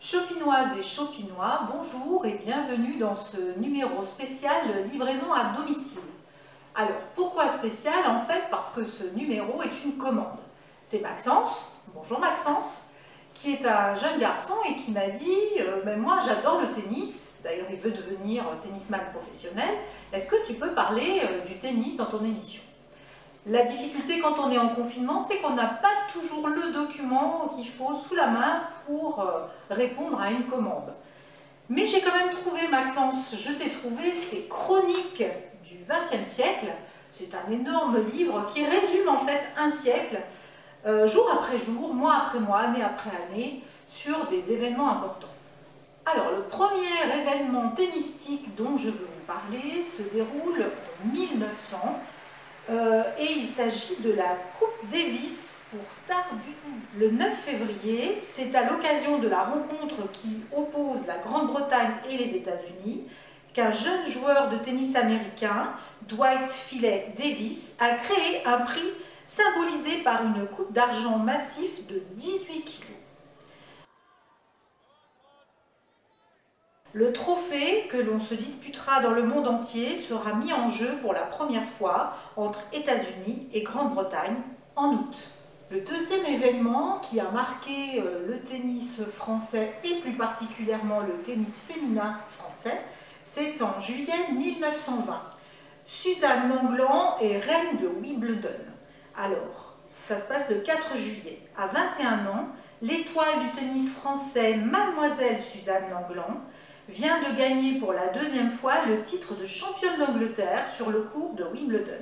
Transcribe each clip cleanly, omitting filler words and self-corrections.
Chopinoises et Chopinois, bonjour et bienvenue dans ce numéro spécial livraison à domicile. Alors, pourquoi spécial? En fait, parce que ce numéro est une commande. C'est Maxence, bonjour Maxence, qui est un jeune garçon et qui m'a dit moi j'adore le tennis, d'ailleurs il veut devenir tennisman professionnel, est-ce que tu peux parler du tennis dans ton émission? La difficulté quand on est en confinement, c'est qu'on n'a pas toujours le document qu'il faut sous la main pour répondre à une commande. Mais j'ai quand même trouvé, Maxence, je t'ai trouvé ces chroniques du XXe siècle. C'est un énorme livre qui résume en fait un siècle, jour après jour, mois après mois, année après année, sur des événements importants. Alors, le premier événement tennistique dont je veux vous parler se déroule en 1900. Et il s'agit de la Coupe Davis pour stars du tennis. Le 9 février, c'est à l'occasion de la rencontre qui oppose la Grande-Bretagne et les États-Unis qu'un jeune joueur de tennis américain, Dwight Philly Davis, a créé un prix symbolisé par une coupe d'argent massif de 18 kg. Le trophée que l'on se disputera dans le monde entier sera mis en jeu pour la première fois entre États-Unis et Grande-Bretagne en août. Le deuxième événement qui a marqué le tennis français et plus particulièrement le tennis féminin français, c'est en juillet 1920. Suzanne Lenglen est reine de Wimbledon. Alors, ça se passe le 4 juillet. À 21 ans, l'étoile du tennis français, mademoiselle Suzanne Lenglen, vient de gagner pour la deuxième fois le titre de championne d'Angleterre sur le court de Wimbledon.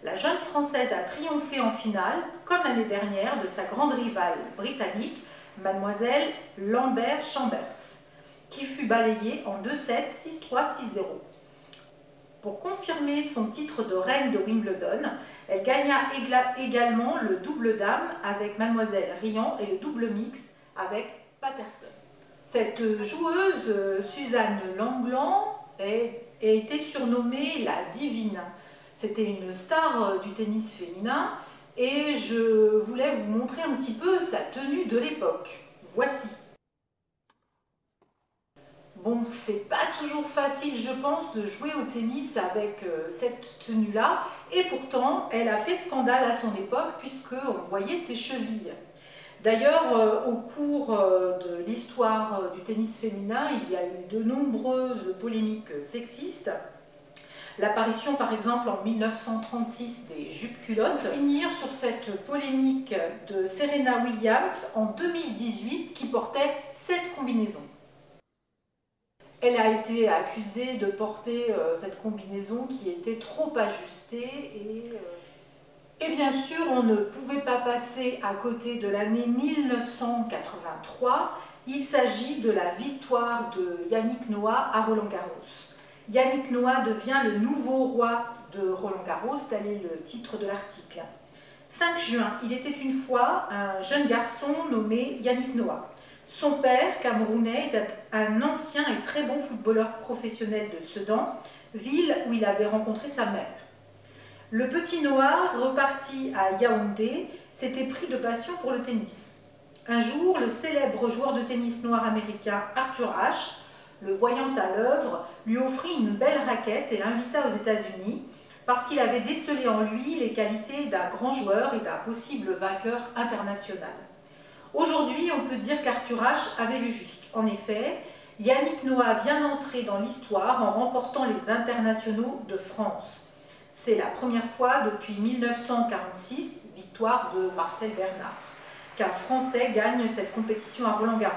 La jeune Française a triomphé en finale, comme l'année dernière, de sa grande rivale britannique, mademoiselle Lambert Chambers, qui fut balayée en 2-7, 6-3, 6-0. Pour confirmer son titre de reine de Wimbledon, elle gagna également le double dame avec mademoiselle Riant et le double mixte avec Patterson. Cette joueuse, Suzanne Lenglen, a été surnommée la divine. C'était une star du tennis féminin et je voulais vous montrer un petit peu sa tenue de l'époque. Voici. Bon, c'est pas toujours facile, je pense, de jouer au tennis avec cette tenue-là, et pourtant, elle a fait scandale à son époque puisqu'on voyait ses chevilles. D'ailleurs, au cours de l'histoire du tennis féminin, il y a eu de nombreuses polémiques sexistes. L'apparition, par exemple, en 1936 des jupes culottes. Pour finir sur cette polémique de Serena Williams en 2018 qui portait cette combinaison. Elle a été accusée de porter cette combinaison qui était trop ajustée et bien sûr, on ne pouvait pas passer à côté de l'année 1983. Il s'agit de la victoire de Yannick Noah à Roland-Garros. Yannick Noah devient le nouveau roi de Roland-Garros, tel est le titre de l'article. 5 juin, il était une fois un jeune garçon nommé Yannick Noah. Son père, camerounais, était un ancien et très bon footballeur professionnel de Sedan, ville où il avait rencontré sa mère. Le petit Noah, reparti à Yaoundé, s'était pris de passion pour le tennis. Un jour, le célèbre joueur de tennis noir américain Arthur Ashe, le voyant à l'œuvre, lui offrit une belle raquette et l'invita aux États-Unis parce qu'il avait décelé en lui les qualités d'un grand joueur et d'un possible vainqueur international. Aujourd'hui, on peut dire qu'Arthur Ashe avait vu juste. En effet, Yannick Noah vient d'entrer dans l'histoire en remportant les internationaux de France. C'est la première fois depuis 1946, victoire de Marcel Bernard, qu'un Français gagne cette compétition à Roland-Garros.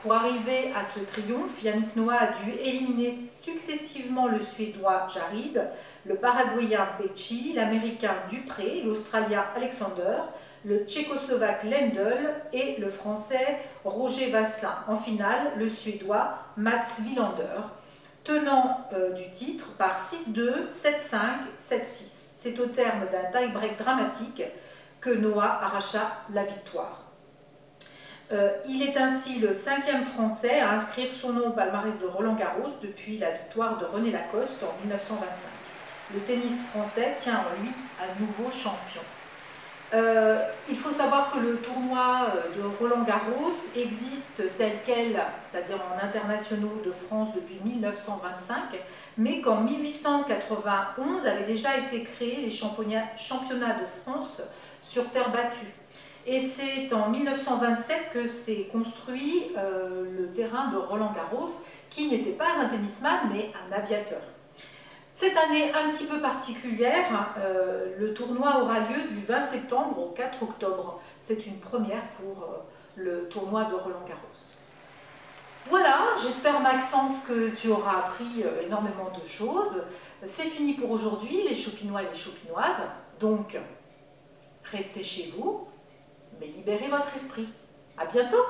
Pour arriver à ce triomphe, Yannick Noah a dû éliminer successivement le Suédois Jarid, le Paraguayen Becci, l'Américain Dupré, l'Australien Alexander, le Tchécoslovaque Lendl et le Français Roger Vasselin. En finale, le Suédois Mats Wilander, tenant du titre par 6-2, 7-5, 7-6. C'est au terme d'un tie-break dramatique que Noah arracha la victoire. Il est ainsi le 5e Français à inscrire son nom au palmarès de Roland-Garros depuis la victoire de René Lacoste en 1925. Le tennis français tient en lui un nouveau champion. Il faut savoir que le tournoi de Roland-Garros existe tel quel, c'est-à-dire en internationaux de France depuis 1925, mais qu'en 1891 avaient déjà été créés les championnats de France sur terre battue. Et c'est en 1927 que s'est construit le terrain de Roland-Garros, qui n'était pas un tennisman, mais un aviateur. Cette année un petit peu particulière, le tournoi aura lieu du 20 septembre au 4 octobre. C'est une première pour le tournoi de Roland-Garros. Voilà, j'espère Maxence que tu auras appris énormément de choses. C'est fini pour aujourd'hui, les Chopinois et les Chopinoises. Donc, restez chez vous, mais libérez votre esprit. À bientôt!